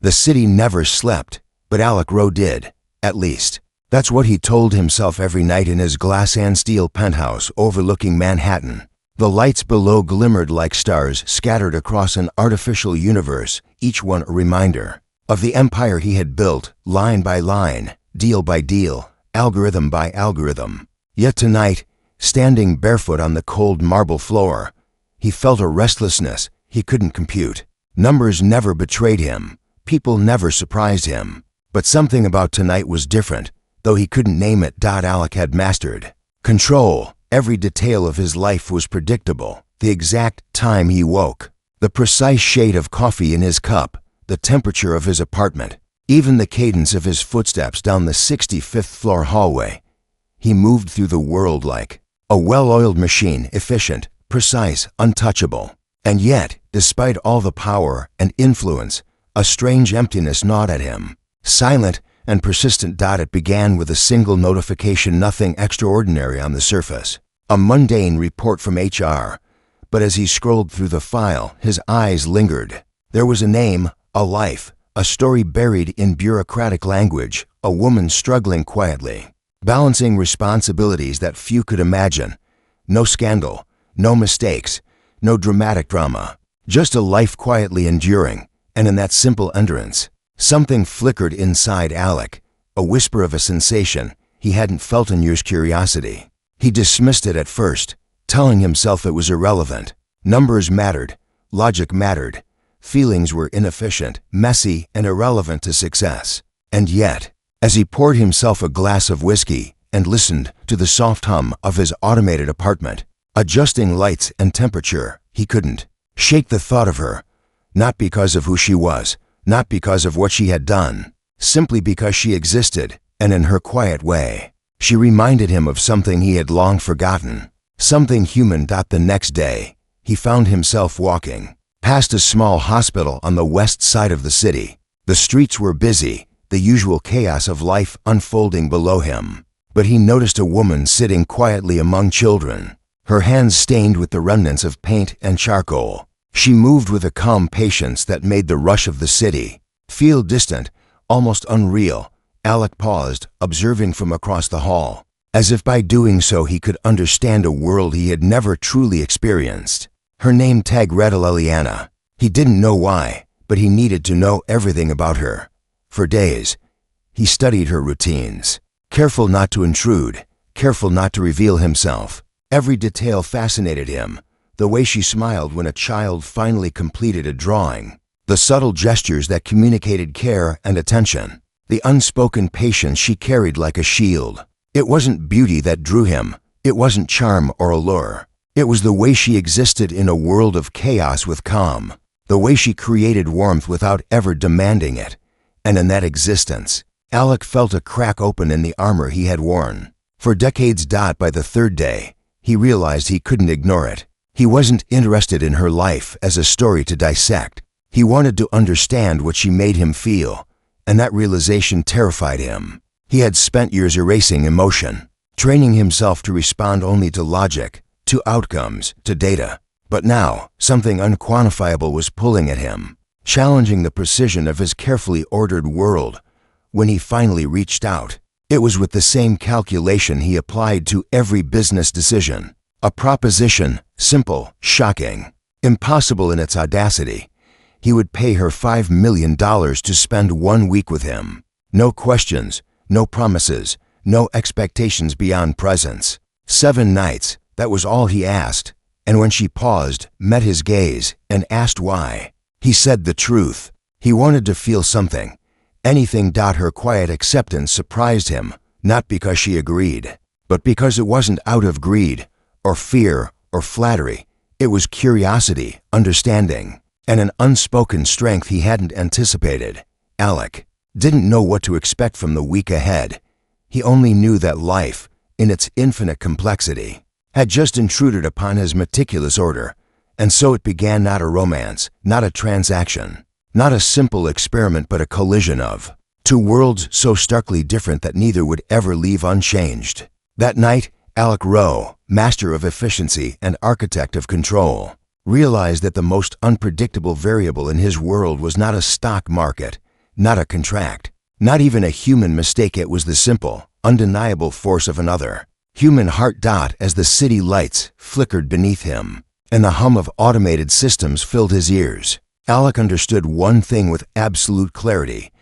The city never slept, but Alec Rowe did, at least. That's what he told himself every night in his glass and steel penthouse overlooking Manhattan. The lights below glimmered like stars scattered across an artificial universe, each one a reminder of the empire he had built, line by line, deal by deal, algorithm by algorithm. Yet tonight, standing barefoot on the cold marble floor, he felt a restlessness he couldn't compute. Numbers never betrayed him. People never surprised him. But something about tonight was different, though he couldn't name it. Alec had mastered control. Every detail of his life was predictable. The exact time he woke, the precise shade of coffee in his cup, the temperature of his apartment, even the cadence of his footsteps down the 65th floor hallway. He moved through the world like a well-oiled machine, efficient, precise, untouchable. And yet, despite all the power and influence, a strange emptiness gnawed at him. Silent and persistent. It began with a single notification, nothing extraordinary on the surface. A mundane report from HR. But as he scrolled through the file, his eyes lingered. There was a name, a life, a story buried in bureaucratic language, a woman struggling quietly, balancing responsibilities that few could imagine. No scandal, no mistakes, no dramatic drama, just a life quietly enduring. And in that simple endurance, something flickered inside Alec, a whisper of a sensation he hadn't felt in years. Curiosity. He dismissed it at first, telling himself it was irrelevant. Numbers mattered, logic mattered, feelings were inefficient, messy, and irrelevant to success. And yet, as he poured himself a glass of whiskey and listened to the soft hum of his automated apartment, adjusting lights and temperature, he couldn't shake the thought of her. Not because of who she was, not because of what she had done, simply because she existed, and in her quiet way, she reminded him of something he had long forgotten, something human. The next day, he found himself walking past a small hospital on the west side of the city. The streets were busy, the usual chaos of life unfolding below him. But he noticed a woman sitting quietly among children, her hands stained with the remnants of paint and charcoal. She moved with a calm patience that made the rush of the city feel distant, almost unreal. Alec paused, observing from across the hall, as if by doing so he could understand a world he had never truly experienced. Her name tag read Liliana. He didn't know why, but he needed to know everything about her. For days, he studied her routines, careful not to intrude, careful not to reveal himself. Every detail fascinated him. The way she smiled when a child finally completed a drawing, the subtle gestures that communicated care and attention, the unspoken patience she carried like a shield. It wasn't beauty that drew him, it wasn't charm or allure. It was the way she existed in a world of chaos with calm, the way she created warmth without ever demanding it. And in that existence, Alec felt a crack open in the armor he had worn for decades. By the third day, he realized he couldn't ignore it. He wasn't interested in her life as a story to dissect. He wanted to understand what she made him feel, and that realization terrified him. He had spent years erasing emotion, training himself to respond only to logic, to outcomes, to data. But now, something unquantifiable was pulling at him, challenging the precision of his carefully ordered world. When he finally reached out, it was with the same calculation he applied to every business decision. A proposition, simple, shocking, impossible in its audacity. He would pay her $5 million to spend 1 week with him. No questions, no promises, no expectations beyond presence. 7 nights, that was all he asked. And when she paused, met his gaze, and asked why, he said the truth. He wanted to feel something, anything. Her quiet acceptance surprised him, not because she agreed, but because it wasn't out of greed, or fear, or flattery. It was curiosity, understanding, and an unspoken strength he hadn't anticipated. Alec didn't know what to expect from the week ahead. He only knew that life, in its infinite complexity, had just intruded upon his meticulous order, and so it began not a romance, not a transaction, not a simple experiment, but a collision of two worlds so starkly different that neither would ever leave unchanged. That night, Alec Rowe, master of efficiency and architect of control, realized that the most unpredictable variable in his world was not a stock market, not a contract, not even a human mistake. It was the simple, undeniable force of another human heart. As the city lights flickered beneath him and the hum of automated systems filled his ears, Alec understood one thing with absolute clarity.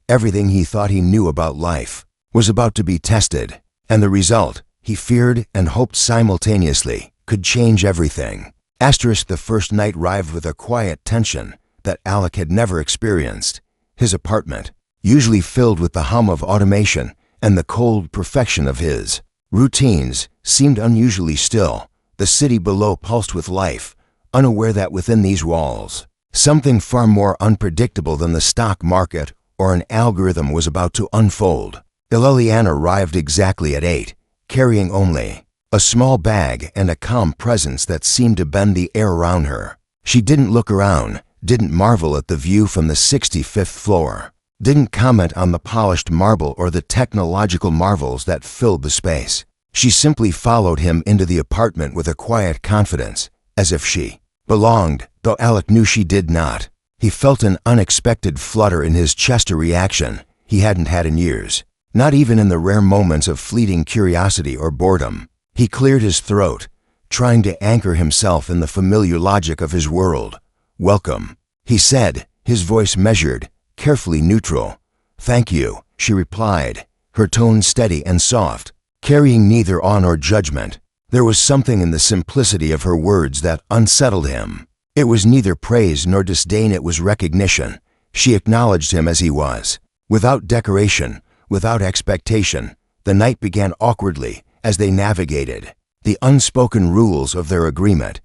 Everything he thought he knew about life was about to be tested, and the result, he feared and hoped simultaneously, could change everything. The first night arrived with a quiet tension that Alec had never experienced. His apartment, usually filled with the hum of automation and the cold perfection of his routines, seemed unusually still. The city below pulsed with life, unaware that within these walls, something far more unpredictable than the stock market or an algorithm was about to unfold. Liliana arrived exactly at 8, carrying only a small bag and a calm presence that seemed to bend the air around her. She didn't look around, didn't marvel at the view from the 65th floor, didn't comment on the polished marble or the technological marvels that filled the space. She simply followed him into the apartment with a quiet confidence, as if she belonged, though Alec knew she did not. He felt an unexpected flutter in his chest, a reaction he hadn't had in years, not even in the rare moments of fleeting curiosity or boredom. He cleared his throat, trying to anchor himself in the familiar logic of his world. "Welcome," he said, his voice measured, carefully neutral. "Thank you," she replied, her tone steady and soft, carrying neither awe nor judgment. There was something in the simplicity of her words that unsettled him. It was neither praise nor disdain, it was recognition. She acknowledged him as he was, without decoration, without expectation. The night began awkwardly as they navigated the unspoken rules of their agreement.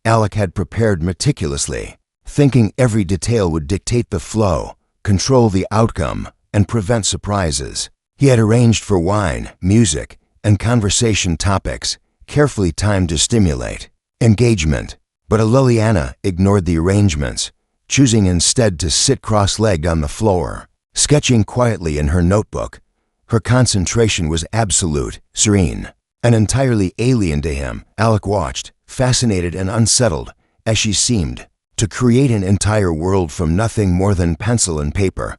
Alec had prepared meticulously, thinking every detail would dictate the flow, control the outcome, and prevent surprises. He had arranged for wine, music, and conversation topics, carefully timed to stimulate engagement. But Liliana ignored the arrangements, choosing instead to sit cross-legged on the floor, sketching quietly in her notebook. Her concentration was absolute, serene, and entirely alien to him. Alec watched, fascinated and unsettled, as she seemed to create an entire world from nothing more than pencil and paper.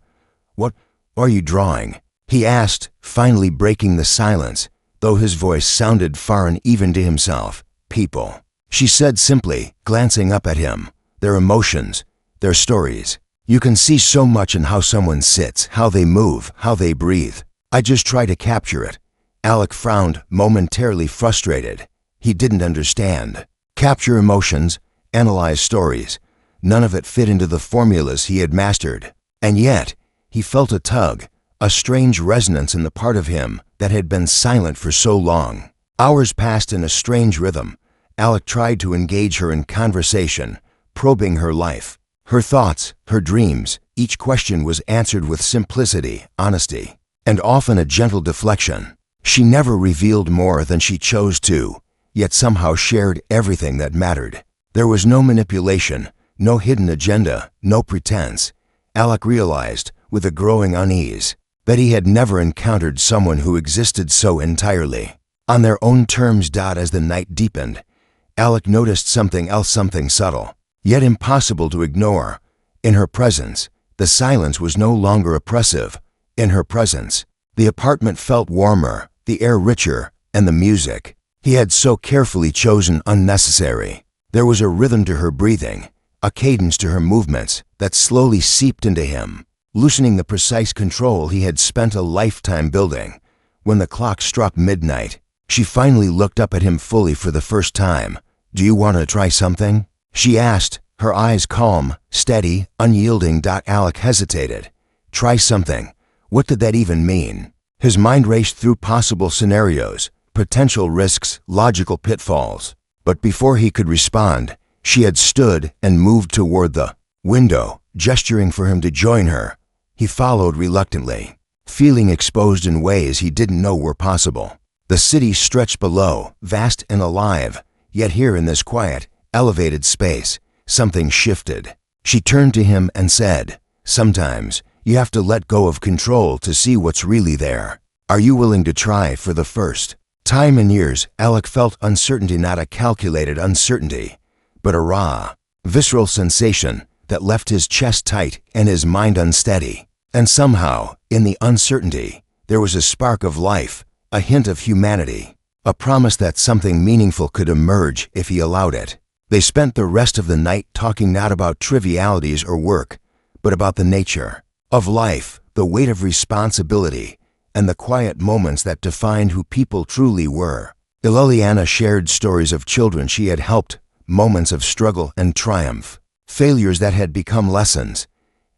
"What are you drawing?" he asked, finally breaking the silence, though his voice sounded foreign even to himself. "People," she said simply, glancing up at him. "Their emotions, their stories. You can see so much in how someone sits, how they move, how they breathe. I just try to capture it." Alec frowned, momentarily frustrated. He didn't understand. Capture emotions, analyze stories. None of it fit into the formulas he had mastered. And yet, he felt a tug, a strange resonance in the part of him that had been silent for so long. Hours passed in a strange rhythm. Alec tried to engage her in conversation, probing her life, her thoughts, her dreams. Each question was answered with simplicity, honesty, and often a gentle deflection. She never revealed more than she chose to, yet somehow shared everything that mattered. There was no manipulation, no hidden agenda, no pretense. Alec realized, with a growing unease, that he had never encountered someone who existed so entirely on their own terms. As the night deepened, Alec noticed something else, something subtle, yet impossible to ignore. In her presence, the silence was no longer oppressive. In her presence, the apartment felt warmer, the air richer, and the music he had so carefully chosen unnecessary. There was a rhythm to her breathing, a cadence to her movements that slowly seeped into him, loosening the precise control he had spent a lifetime building. When the clock struck midnight, she finally looked up at him fully for the first time. "Do you want to try something?" she asked, her eyes calm, steady, unyielding. Alec hesitated. Try something? What did that even mean? His mind raced through possible scenarios, potential risks, logical pitfalls. But before he could respond, she had stood and moved toward the window, gesturing for him to join her. He followed reluctantly, feeling exposed in ways he didn't know were possible. The city stretched below, vast and alive, yet here in this quiet, elevated space, something shifted. She turned to him and said, "Sometimes you have to let go of control to see what's really there. Are you willing to try?" For the first time in years, Alec felt uncertainty, not a calculated uncertainty, but a raw, visceral sensation that left his chest tight and his mind unsteady. And somehow, in the uncertainty, there was a spark of life, a hint of humanity, a promise that something meaningful could emerge if he allowed it. They spent the rest of the night talking not about trivialities or work, but about the nature of life, the weight of responsibility, and the quiet moments that defined who people truly were. Liliana shared stories of children she had helped, moments of struggle and triumph, failures that had become lessons.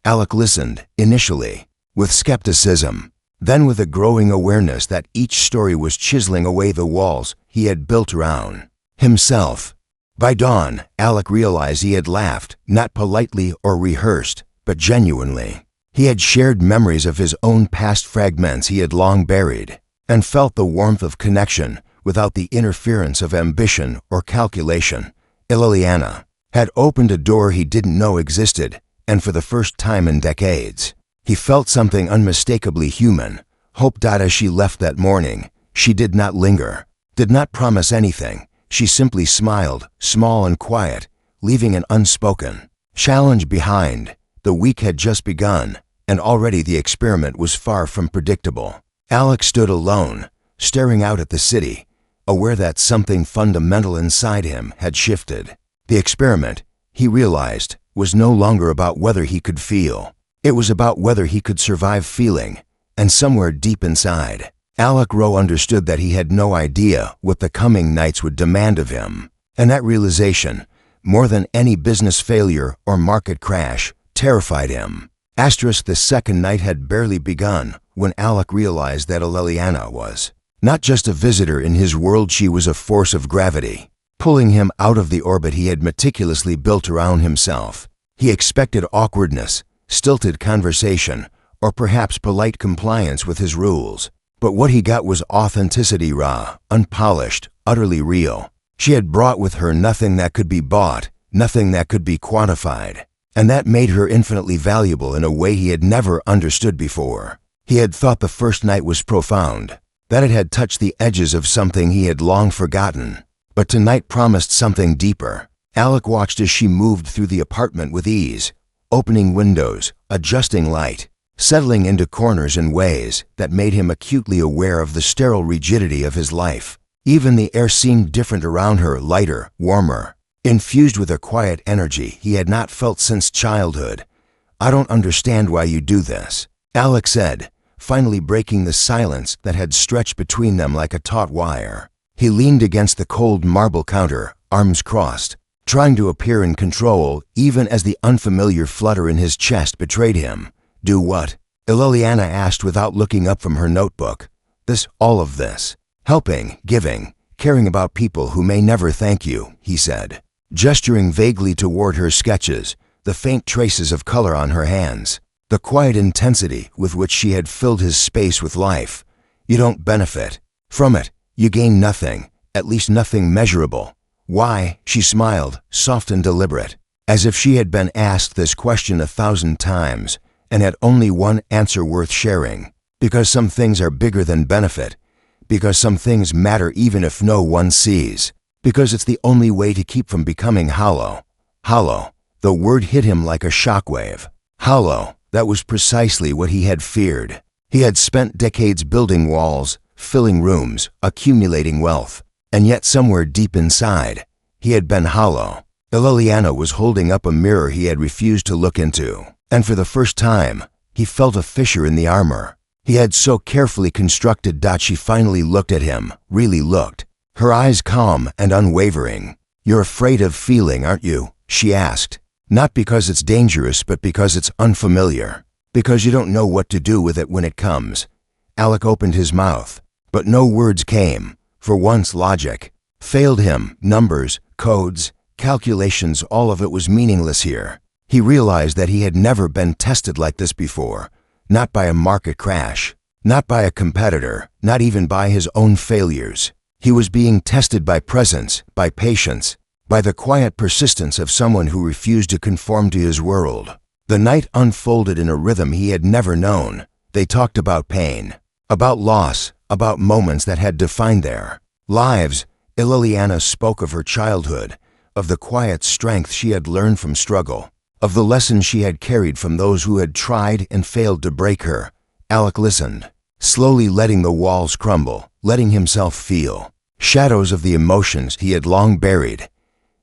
Alec listened, initially, with skepticism, then with a growing awareness that each story was chiseling away the walls he had built around himself. By dawn, Alec realized he had laughed, not politely or rehearsed, but genuinely. He had shared memories of his own past fragments he had long buried, and felt the warmth of connection without the interference of ambition or calculation. Liliana had opened a door he didn't know existed, and for the first time in decades, he felt something unmistakably human. Hope. As she left that morning, she did not linger, did not promise anything. She simply smiled, small and quiet, leaving an unspoken challenge behind. The week had just begun, and already the experiment was far from predictable. Alec stood alone, staring out at the city, aware that something fundamental inside him had shifted. The experiment, he realized, was no longer about whether he could feel. It was about whether he could survive feeling, and somewhere deep inside, Alec Rowe understood that he had no idea what the coming nights would demand of him. And that realization, more than any business failure or market crash, terrified him. The second night had barely begun when Alec realized that Liliana was not just a visitor in his world, she was a force of gravity, pulling him out of the orbit he had meticulously built around himself. He expected awkwardness, stilted conversation, or perhaps polite compliance with his rules. But what he got was authenticity, raw, unpolished, utterly real. She had brought with her nothing that could be bought, nothing that could be quantified. And that made her infinitely valuable in a way he had never understood before. He had thought the first night was profound, that it had touched the edges of something he had long forgotten. But tonight promised something deeper. Alec watched as she moved through the apartment with ease, opening windows, adjusting light, settling into corners in ways that made him acutely aware of the sterile rigidity of his life. Even the air seemed different around her, lighter, warmer, infused with a quiet energy he had not felt since childhood. "I don't understand why you do this," Alec said, finally breaking the silence that had stretched between them like a taut wire. He leaned against the cold marble counter, arms crossed, trying to appear in control even as the unfamiliar flutter in his chest betrayed him. "Do what?" Liliana asked without looking up from her notebook. All of this. "Helping, giving, caring about people who may never thank you," he said, gesturing vaguely toward her sketches, the faint traces of color on her hands, the quiet intensity with which she had filled his space with life. "You don't benefit from it. You gain nothing, at least nothing measurable." "Why?" She smiled, soft and deliberate, as if she had been asked this question 1,000 times and had only one answer worth sharing. "Because some things are bigger than benefit. Because some things matter even if no one sees. Because it's the only way to keep from becoming hollow." Hollow. The word hit him like a shockwave. Hollow. That was precisely what he had feared. He had spent decades building walls, filling rooms, accumulating wealth, and yet somewhere deep inside, he had been hollow. Liliana was holding up a mirror he had refused to look into, and for the first time, he felt a fissure in the armor he had so carefully constructed. She finally looked at him, really looked, her eyes calm and unwavering. "You're afraid of feeling, aren't you?" she asked. "Not because it's dangerous, but because it's unfamiliar. Because you don't know what to do with it when it comes." Alec opened his mouth, but no words came. For once, logic failed him. Numbers, codes, calculations, all of it was meaningless here. He realized that he had never been tested like this before. Not by a market crash, not by a competitor, not even by his own failures. He was being tested by presence, by patience, by the quiet persistence of someone who refused to conform to his world. The night unfolded in a rhythm he had never known. They talked about pain, about loss, about moments that had defined their lives. Liliana spoke of her childhood, of the quiet strength she had learned from struggle, of the lessons she had carried from those who had tried and failed to break her. Alec listened, slowly letting the walls crumble, letting himself feel shadows of the emotions he had long buried.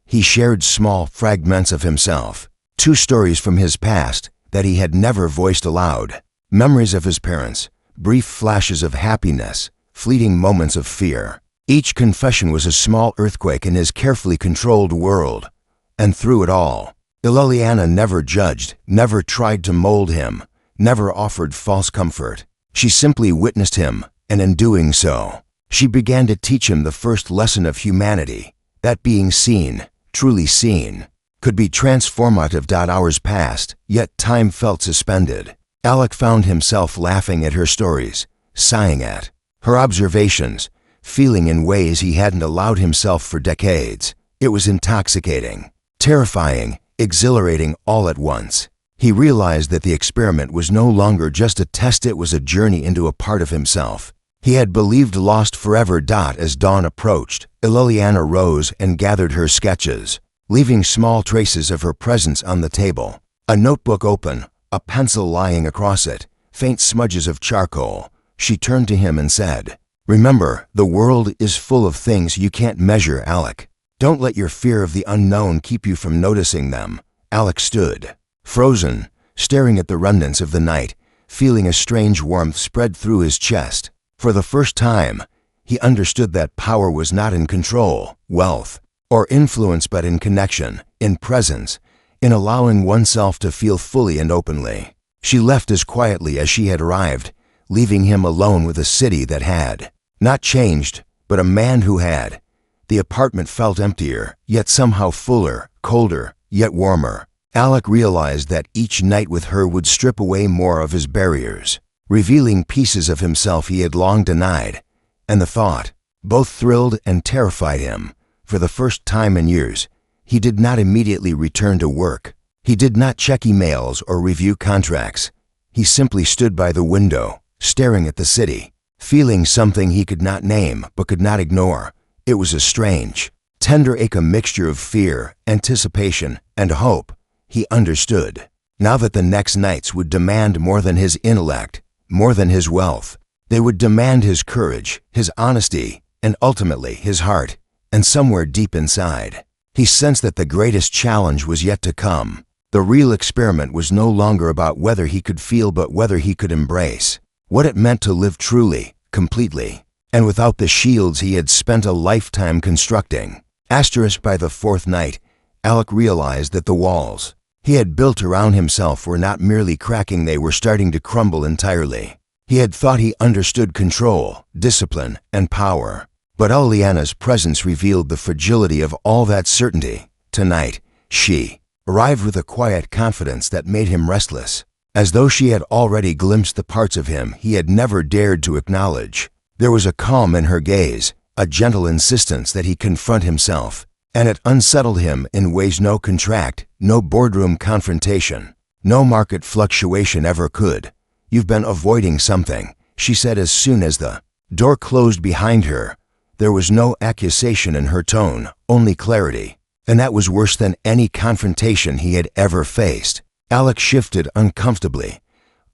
He shared small fragments of himself, 2 stories from his past that he had never voiced aloud, memories of his parents, brief flashes of happiness, fleeting moments of fear. Each confession was a small earthquake in his carefully controlled world. And through it all, Liliana never judged, never tried to mold him, never offered false comfort. She simply witnessed him, and in doing so, she began to teach him the first lesson of humanity, that being seen, truly seen, could be transformative. Hours passed, yet time felt suspended. Alec found himself laughing at her stories, sighing at her observations, feeling in ways he hadn't allowed himself for decades. It was intoxicating, terrifying, exhilarating all at once. He realized that the experiment was no longer just a test, it was a journey into a part of himself he had believed lost forever. As dawn approached, Liliana rose and gathered her sketches, leaving small traces of her presence on the table. A notebook open, a pencil lying across it, faint smudges of charcoal. She turned to him and said, "Remember, the world is full of things you can't measure, Alec. Don't let your fear of the unknown keep you from noticing them." Alec stood, frozen, staring at the remnants of the night, feeling a strange warmth spread through his chest. For the first time, he understood that power was not in control, wealth, or influence, but in connection, in presence, in allowing oneself to feel fully and openly. She left as quietly as she had arrived, leaving him alone with a city that had not changed, but a man who had. The apartment felt emptier, yet somehow fuller, colder, yet warmer. Alec realized that each night with her would strip away more of his barriers, revealing pieces of himself he had long denied. And the thought both thrilled and terrified him. For the first time in years, he did not immediately return to work. He did not check emails or review contracts. He simply stood by the window, staring at the city, feeling something he could not name but could not ignore. It was a strange, tender ache, a mixture of fear, anticipation, and hope. He understood, now that the next nights would demand more than his intellect, more than his wealth. They would demand his courage, his honesty, and ultimately his heart. And somewhere deep inside, he sensed that the greatest challenge was yet to come. The real experiment was no longer about whether he could feel, but whether he could embrace what it meant to live truly, completely, and without the shields he had spent a lifetime constructing. By the 4th night, Alec realized that the walls he had built around himself were not merely cracking, they were starting to crumble entirely. He had thought he understood control, discipline, and power, but Liliana's presence revealed the fragility of all that certainty. Tonight, she arrived with a quiet confidence that made him restless, as though she had already glimpsed the parts of him he had never dared to acknowledge. There was a calm in her gaze, a gentle insistence that he confront himself, and it unsettled him in ways no contract, no boardroom confrontation, no market fluctuation ever could. "You've been avoiding something," she said as soon as the door closed behind her. There was no accusation in her tone, only clarity, and that was worse than any confrontation he had ever faced. Alec shifted uncomfortably.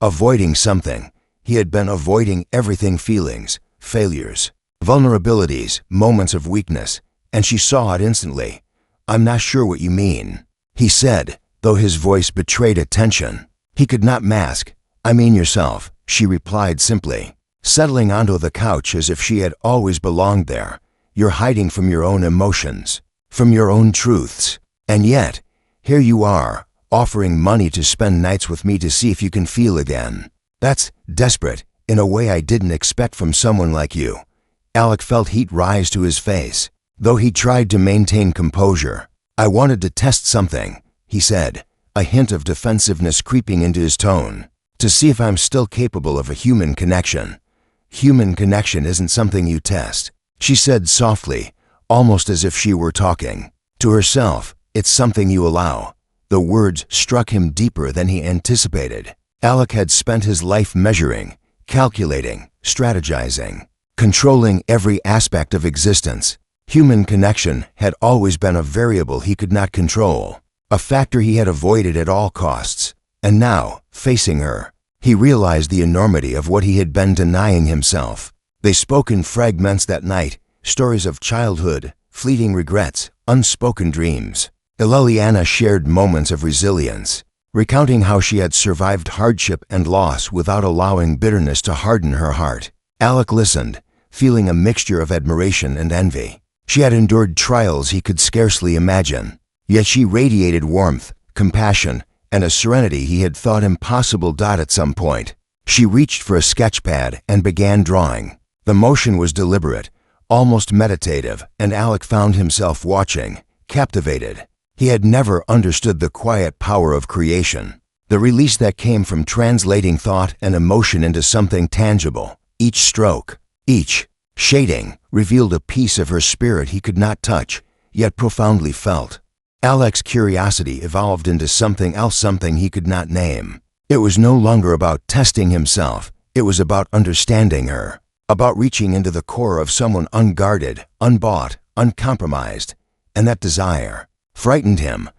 Avoiding something. He had been avoiding everything: feelings, failures, vulnerabilities, moments of weakness, and she saw it instantly. "I'm not sure what you mean," he said, though his voice betrayed a tension he could not mask. "I mean yourself," she replied simply, settling onto the couch as if she had always belonged there. "You're hiding from your own emotions, from your own truths, and yet, here you are, offering money to spend nights with me to see if you can feel again. That's desperate, in a way I didn't expect from someone like you." Alec felt heat rise to his face, though he tried to maintain composure. "I wanted to test something," he said, a hint of defensiveness creeping into his tone, "to see if I'm still capable of a human connection." "Human connection isn't something you test," she said softly, almost as if she were talking to herself. "It's something you allow." The words struck him deeper than he anticipated. Alec had spent his life measuring, calculating, strategizing, controlling every aspect of existence. Human connection had always been a variable he could not control. a factor he had avoided at all costs. And now, facing her, he realized the enormity of what he had been denying himself. They spoke in fragments that night, stories of childhood, fleeting regrets, unspoken dreams. Liliana shared moments of resilience, recounting how she had survived hardship and loss without allowing bitterness to harden her heart. Alec listened, feeling a mixture of admiration and envy. She had endured trials he could scarcely imagine, yet she radiated warmth, compassion, and a serenity he had thought impossible. At some point, she reached for a sketchpad and began drawing. The motion was deliberate, almost meditative, and Alec found himself watching, captivated. He had never understood the quiet power of creation, the release that came from translating thought and emotion into something tangible. Each stroke, each shading, revealed a piece of her spirit he could not touch, yet profoundly felt. Alec's curiosity evolved into something else, something he could not name. It was no longer about testing himself, it was about understanding her, about reaching into the core of someone unguarded, unbought, uncompromised, and that desire frightened him.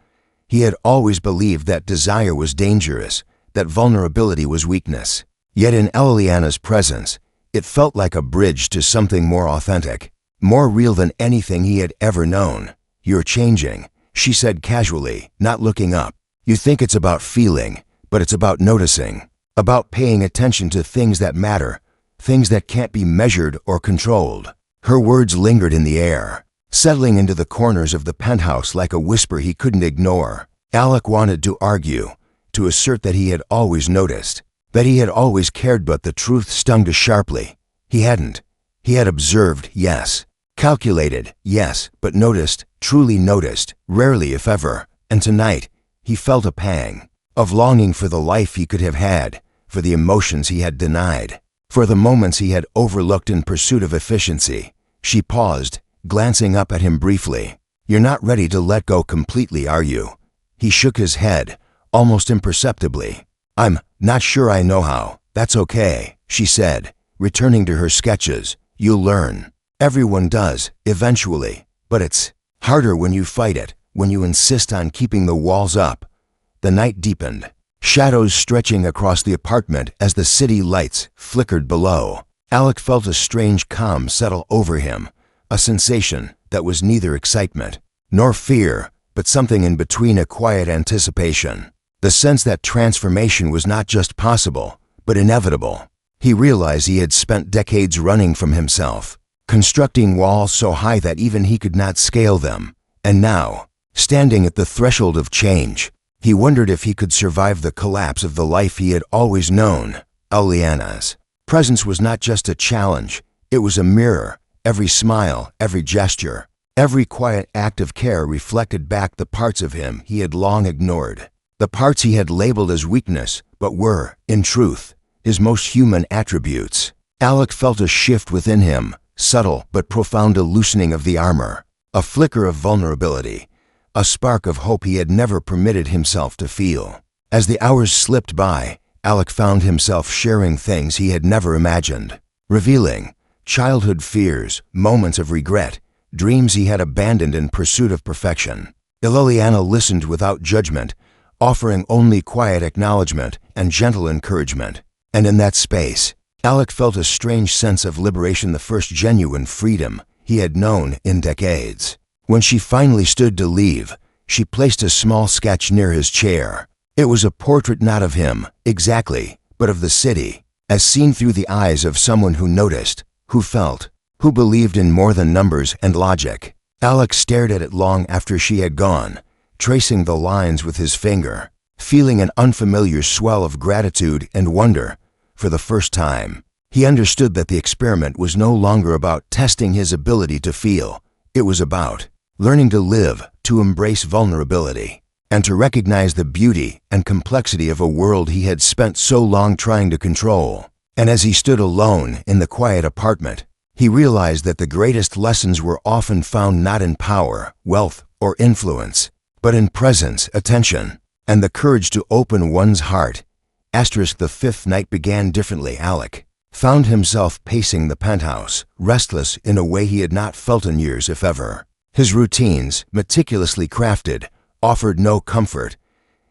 He had always believed that desire was dangerous, that vulnerability was weakness. Yet in Liliana's presence, it felt like a bridge to something more authentic, more real than anything he had ever known. "You're changing," she said casually, not looking up. "You think it's about feeling, but it's about noticing, about paying attention to things that matter, things that can't be measured or controlled." Her words lingered in the air, settling into the corners of the penthouse like a whisper he couldn't ignore. Alec wanted to argue, to assert that he had always noticed, that he had always cared, but the truth stung too sharply. He hadn't. He had observed, yes. Calculated, yes, but noticed, truly noticed, rarely if ever. And tonight, he felt a pang of longing for the life he could have had, for the emotions he had denied, for the moments he had overlooked in pursuit of efficiency. She paused, glancing up at him briefly. "You're not ready to let go completely, are you?" He shook his head, almost imperceptibly. "I'm not sure I know how." "That's okay," she said, returning to her sketches. "You'll learn. Everyone does, eventually. But it's harder when you fight it, when you insist on keeping the walls up." The night deepened, shadows stretching across the apartment as the city lights flickered below. Alec felt a strange calm settle over him, a sensation that was neither excitement nor fear, but something in between, a quiet anticipation. The sense that transformation was not just possible, but inevitable. He realized he had spent decades running from himself, constructing walls so high that even he could not scale them. And now, standing at the threshold of change, he wondered if he could survive the collapse of the life he had always known. Liliana's presence was not just a challenge, it was a mirror. Every smile, every gesture, every quiet act of care reflected back the parts of him he had long ignored, the parts he had labeled as weakness, but were, in truth, his most human attributes. Alec felt a shift within him, subtle but profound, a loosening of the armor, a flicker of vulnerability, a spark of hope he had never permitted himself to feel. As the hours slipped by, Alec found himself sharing things he had never imagined, revealing childhood fears, moments of regret, dreams he had abandoned in pursuit of perfection. Liliana listened without judgment, offering only quiet acknowledgement and gentle encouragement. And in that space, Alec felt a strange sense of liberation, the first genuine freedom he had known in decades. When she finally stood to leave, she placed a small sketch near his chair. It was a portrait not of him, exactly, but of the city, as seen through the eyes of someone who noticed, who felt, who believed in more than numbers and logic. Alec stared at it long after she had gone, tracing the lines with his finger, feeling an unfamiliar swell of gratitude and wonder. For the first time, he understood that the experiment was no longer about testing his ability to feel. It was about learning to live, to embrace vulnerability, and to recognize the beauty and complexity of a world he had spent so long trying to control. And as he stood alone in the quiet apartment, he realized that the greatest lessons were often found not in power, wealth, or influence, but in presence, attention, and the courage to open one's heart. The fifth night began differently. Alec found himself pacing the penthouse, restless in a way he had not felt in years, if ever. His routines, meticulously crafted, offered no comfort.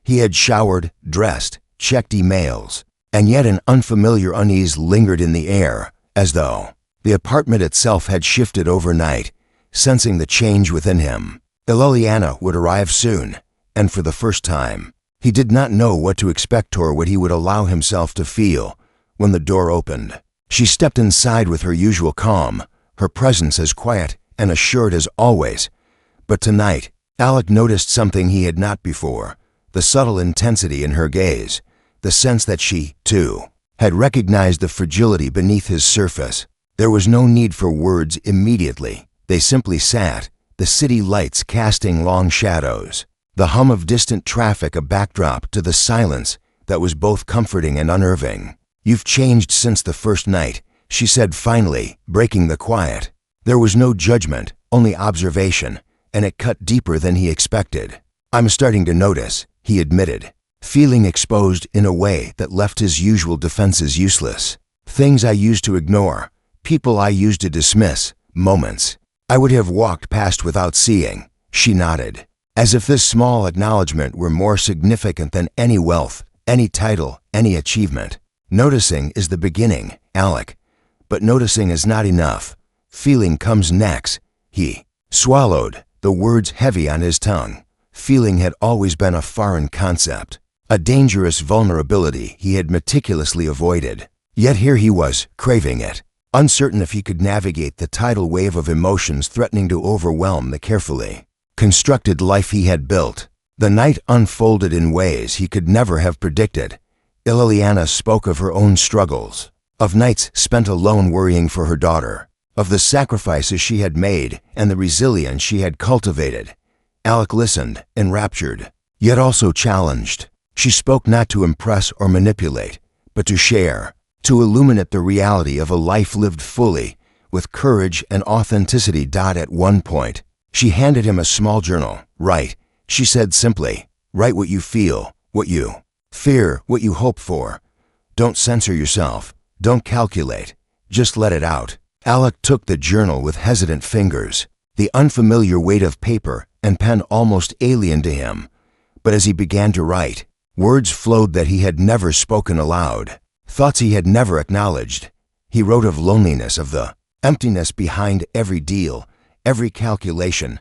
He had showered, dressed, checked emails, and yet an unfamiliar unease lingered in the air, as though the apartment itself had shifted overnight. Sensing the change within him, Liliana would arrive soon, and for the first time, he did not know what to expect or what he would allow himself to feel. When the door opened, she stepped inside with her usual calm, her presence as quiet and assured as always. But tonight, Alec noticed something he had not before, the subtle intensity in her gaze, the sense that she, too, had recognized the fragility beneath his surface. There was no need for words immediately. They simply sat, the city lights casting long shadows, the hum of distant traffic a backdrop to the silence that was both comforting and unnerving. "You've changed since the first night," she said finally, breaking the quiet. There was no judgment, only observation, and it cut deeper than he expected. "I'm starting to notice," he admitted, feeling exposed in a way that left his usual defenses useless. "Things I used to ignore, people I used to dismiss, moments I would have walked past without seeing." She nodded, as if this small acknowledgement were more significant than any wealth, any title, any achievement. "Noticing is the beginning, Alec, but noticing is not enough. Feeling comes next." He swallowed, the words heavy on his tongue. Feeling had always been a foreign concept, a dangerous vulnerability he had meticulously avoided. Yet here he was, craving it, uncertain if he could navigate the tidal wave of emotions threatening to overwhelm the carefully constructed life he had built. The night unfolded in ways he could never have predicted. Liliana spoke of her own struggles, of nights spent alone worrying for her daughter, of the sacrifices she had made and the resilience she had cultivated. Alec listened, enraptured, yet also challenged. She spoke not to impress or manipulate, but to share, to illuminate the reality of a life lived fully, with courage and authenticity. At one point, she handed him a small journal. "Write," she said simply. "Write what you feel, what you fear, what you hope for. Don't censor yourself. Don't calculate. Just let it out." Alec took the journal with hesitant fingers, the unfamiliar weight of paper and pen almost alien to him. But as he began to write, words flowed that he had never spoken aloud, thoughts he had never acknowledged. He wrote of loneliness, of the emptiness behind every deal, every calculation,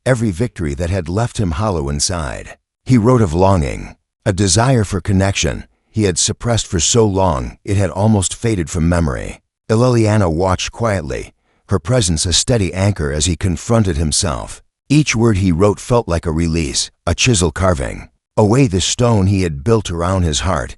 every victory that had left him hollow inside. He wrote of longing, a desire for connection he had suppressed for so long it had almost faded from memory. Liliana watched quietly, her presence a steady anchor as he confronted himself. Each word he wrote felt like a release, a chisel carving away the stone he had built around his heart.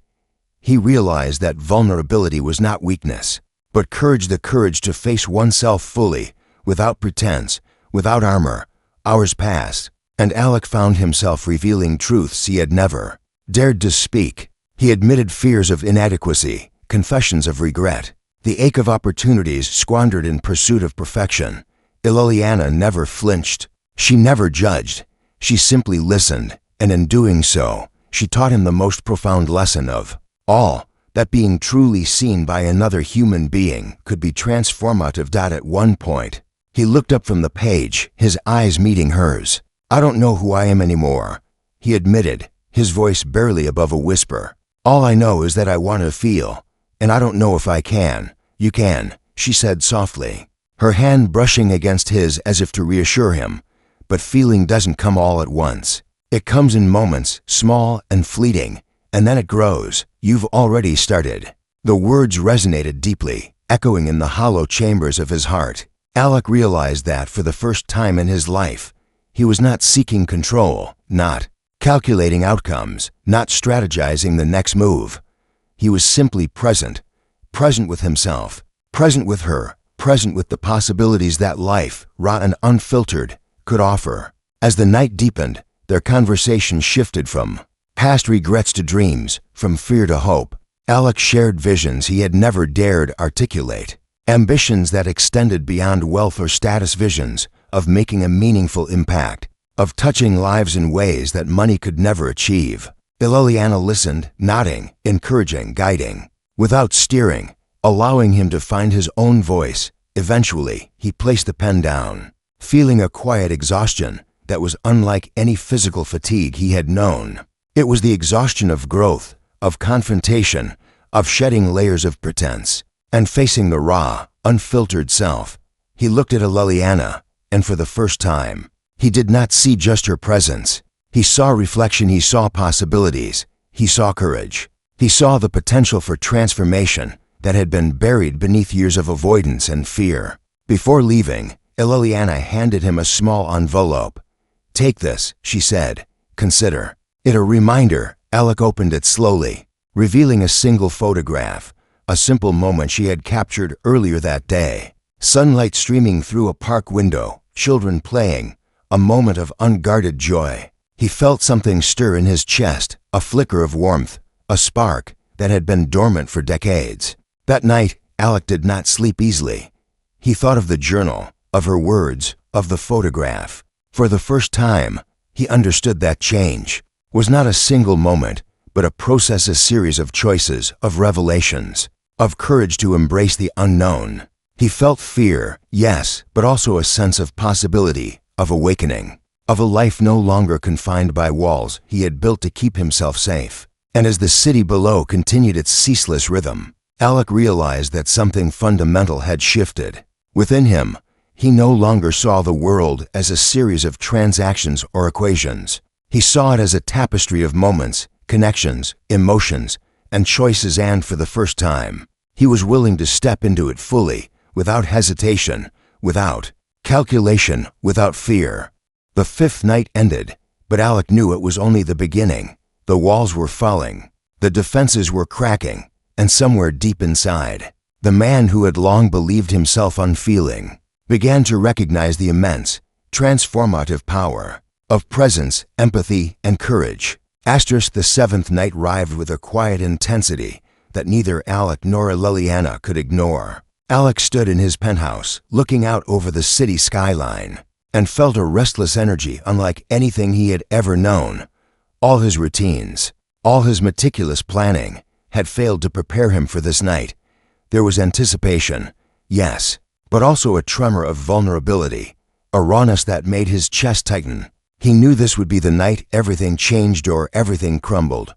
He realized that vulnerability was not weakness, but courage, the courage to face oneself fully, without pretense, without armor. Hours passed, and Alec found himself revealing truths he had never dared to speak. He admitted fears of inadequacy, confessions of regret, the ache of opportunities squandered in pursuit of perfection. Liliana never flinched. She never judged. She simply listened, and in doing so, she taught him the most profound lesson of all, that being truly seen by another human being could be transformative. At one point, he looked up from the page, his eyes meeting hers. "I don't know who I am anymore," he admitted, his voice barely above a whisper. "All I know is that I want to feel, and I don't know if I can." "You can," she said softly, her hand brushing against his as if to reassure him. "But feeling doesn't come all at once. It comes in moments, small and fleeting, and then it grows. You've already started." The words resonated deeply, echoing in the hollow chambers of his heart. Alec realized that for the first time in his life, he was not seeking control, not calculating outcomes, not strategizing the next move. He was simply present, present with himself, present with her, present with the possibilities that life, raw and unfiltered, could offer. As the night deepened, their conversation shifted from past regrets to dreams, from fear to hope. Alec shared visions he had never dared articulate, ambitions that extended beyond wealth or status, visions of making a meaningful impact, of touching lives in ways that money could never achieve. Liliana listened, nodding, encouraging, guiding, without steering, allowing him to find his own voice. Eventually, he placed the pen down, feeling a quiet exhaustion, that was unlike any physical fatigue he had known. It was the exhaustion of growth, of confrontation, of shedding layers of pretense, and facing the raw, unfiltered self. He looked at Liliana, and for the first time, he did not see just her presence. He saw reflection, he saw possibilities, he saw courage. He saw the potential for transformation that had been buried beneath years of avoidance and fear. Before leaving, Liliana handed him a small envelope. "Take this," she said. "Consider it a reminder." Alec opened it slowly, revealing a single photograph, a simple moment she had captured earlier that day. Sunlight streaming through a park window, children playing, a moment of unguarded joy. He felt something stir in his chest, a flicker of warmth, a spark that had been dormant for decades. That night, Alec did not sleep easily. He thought of the journal, of her words, of the photograph. For the first time, he understood that change was not a single moment, but a process, a series of choices, of revelations, of courage to embrace the unknown. He felt fear, yes, but also a sense of possibility, of awakening, of a life no longer confined by walls he had built to keep himself safe. And as the city below continued its ceaseless rhythm, Alec realized that something fundamental had shifted. Within him, he no longer saw the world as a series of transactions or equations. He saw it as a tapestry of moments, connections, emotions, and choices, and for the first time, he was willing to step into it fully, without hesitation, without calculation, without fear. The fifth night ended, but Alec knew it was only the beginning. The walls were falling, the defenses were cracking, and somewhere deep inside, the man who had long believed himself unfeeling began to recognize the immense, transformative power of presence, empathy, and courage. The seventh night arrived with a quiet intensity that neither Alec nor Liliana could ignore. Alec stood in his penthouse, looking out over the city skyline, and felt a restless energy unlike anything he had ever known. All his routines, all his meticulous planning, had failed to prepare him for this night. There was anticipation, yes, but also a tremor of vulnerability, a rawness that made his chest tighten. He knew this would be the night everything changed or everything crumbled.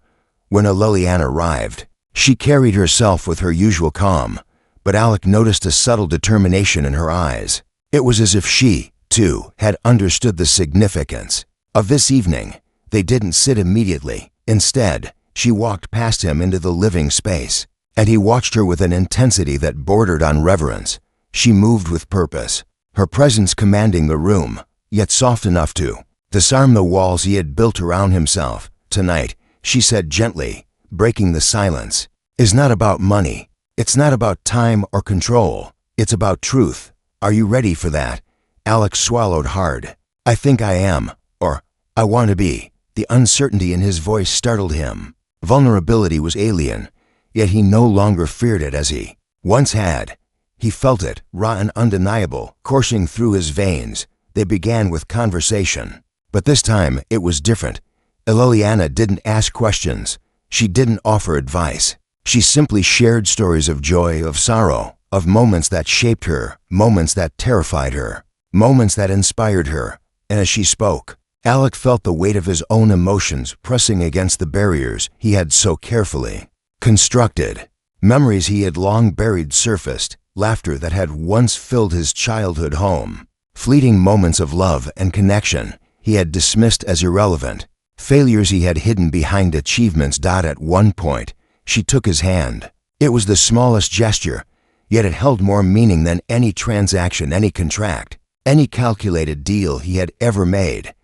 When Liliana arrived, she carried herself with her usual calm, but Alec noticed a subtle determination in her eyes. It was as if she, too, had understood the significance of this evening. They didn't sit immediately. Instead, she walked past him into the living space, and he watched her with an intensity that bordered on reverence. She moved with purpose, her presence commanding the room, yet soft enough to disarm the walls he had built around himself. "Tonight," she said gently, breaking the silence, "is not about money. It's not about time or control. It's about truth. Are you ready for that?" Alec swallowed hard. "I think I am, or I want to be." The uncertainty in his voice startled him. Vulnerability was alien, yet he no longer feared it as he once had. He felt it, raw and undeniable, coursing through his veins. They began with conversation, but this time it was different. Liliana didn't ask questions. She didn't offer advice. She simply shared stories of joy, of sorrow, of moments that shaped her, moments that terrified her, moments that inspired her. And as she spoke, Alec felt the weight of his own emotions pressing against the barriers he had so carefully constructed. Memories he had long buried surfaced, laughter that had once filled his childhood home, fleeting moments of love and connection he had dismissed as irrelevant, failures he had hidden behind achievements. At one point, she took his hand. It was the smallest gesture, yet it held more meaning than any transaction, any contract, any calculated deal he had ever made.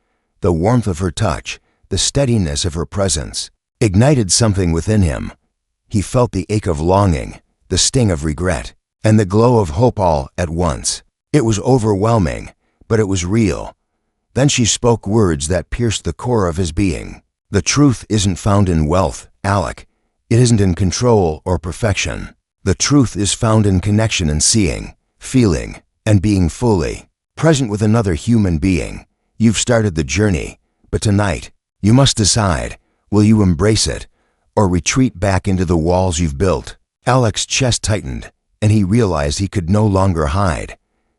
The warmth of her touch, the steadiness of her presence, ignited something within him. He felt the ache of longing, the sting of regret, and the glow of hope all at once. It was overwhelming, but it was real. Then she spoke words that pierced the core of his being. "The truth isn't found in wealth, Alec. It isn't in control or perfection. The truth is found in connection and seeing, feeling, and being fully present with another human being. You've started the journey, but tonight, you must decide, will you embrace it, or retreat back into the walls you've built?" Alec's chest tightened, and he realized he could no longer hide.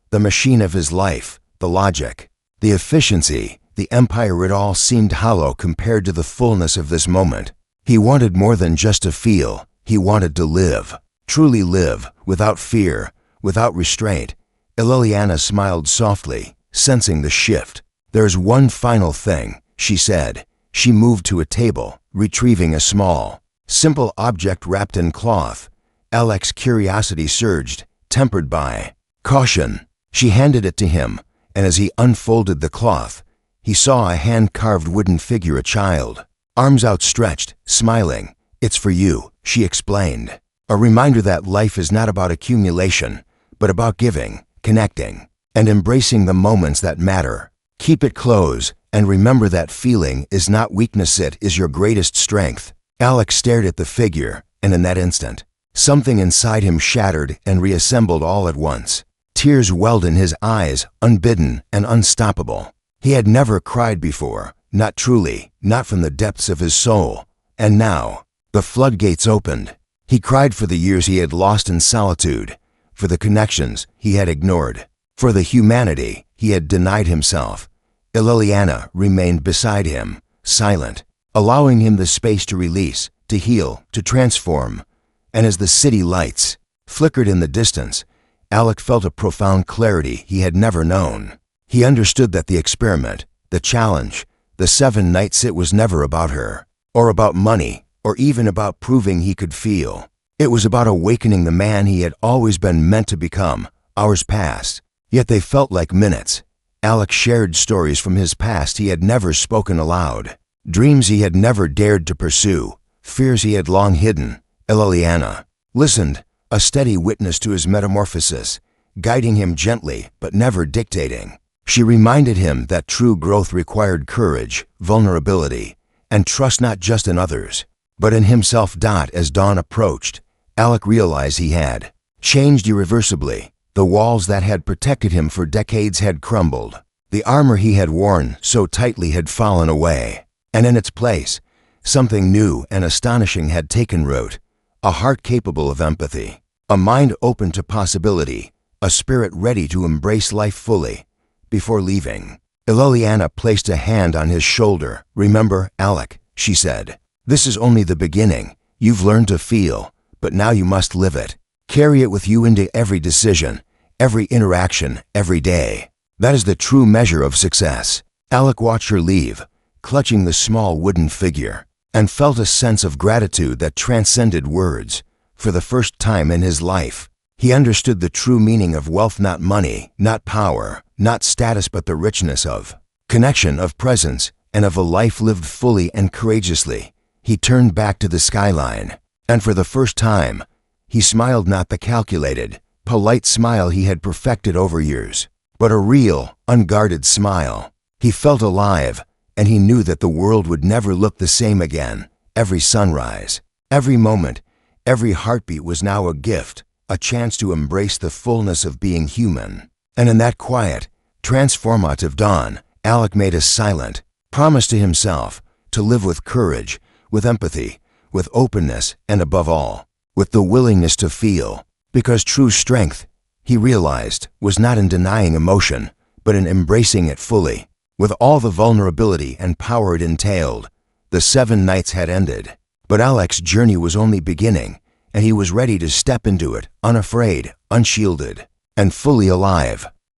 The machine of his life, the logic, the efficiency, the empire it all seemed hollow compared to the fullness of this moment. He wanted more than just to feel, he wanted to live. Truly live, without fear, without restraint. Liliana smiled softly, sensing the shift. "There's one final thing," she said. She moved to a table, retrieving a small, simple object wrapped in cloth. Alec's curiosity surged, tempered by caution. She handed it to him, and as he unfolded the cloth, he saw a hand-carved wooden figure, a child, arms outstretched, smiling. "It's for you," she explained. A reminder that life is not about accumulation, but about giving, connecting, and embracing the moments that matter. Keep it close, and remember that feeling is not weakness, it is your greatest strength. Alec stared at the figure, and in that instant, something inside him shattered and reassembled all at once. Tears welled in his eyes, unbidden and unstoppable. He had never cried before, not truly, not from the depths of his soul. And now, the floodgates opened. He cried for the years he had lost in solitude, for the connections he had ignored, for the humanity he had denied himself. Liliana remained beside him, silent, allowing him the space to release, to heal, to transform. And as the city lights flickered in the distance, Alec felt a profound clarity he had never known. He understood that the experiment, the challenge, the 7 nights, it was never about her, or about money, or even about proving he could feel. It was about awakening the man he had always been meant to become. Hours passed, yet they felt like minutes. Alec shared stories from his past he had never spoken aloud, dreams he had never dared to pursue, fears he had long hidden. Liliana listened, a steady witness to his metamorphosis, guiding him gently but never dictating. She reminded him that true growth required courage, vulnerability, and trust, not just in others, but in himself. As dawn approached, Alec realized he had changed irreversibly. The walls that had protected him for decades had crumbled. The armor he had worn so tightly had fallen away. And in its place, something new and astonishing had taken root. A heart capable of empathy, a mind open to possibility, a spirit ready to embrace life fully. Before leaving, Liliana placed a hand on his shoulder. "Remember, Alec," she said, "this is only the beginning. You've learned to feel, but now you must live it. Carry it with you into every decision, every interaction, every day. That is the true measure of success." Alec watched her leave, clutching the small wooden figure, and felt a sense of gratitude that transcended words. For the first time in his life, he understood the true meaning of wealth, not money, not power, not status, but the richness of connection, of presence, and of a life lived fully and courageously. He turned back to the skyline, and for the first time, he smiled, not the calculated, polite smile he had perfected over years, but a real, unguarded smile. He felt alive, and he knew that the world would never look the same again. Every sunrise, every moment, every heartbeat was now a gift, a chance to embrace the fullness of being human. And in that quiet, transformative dawn, Alec made a silent promise to himself to live with courage, with empathy, with openness, and above all, with the willingness to feel. Because true strength, he realized, was not in denying emotion, but in embracing it fully, with all the vulnerability and power it entailed. The 7 nights had ended, but Alec's journey was only beginning, and he was ready to step into it, unafraid, unshielded, and fully alive.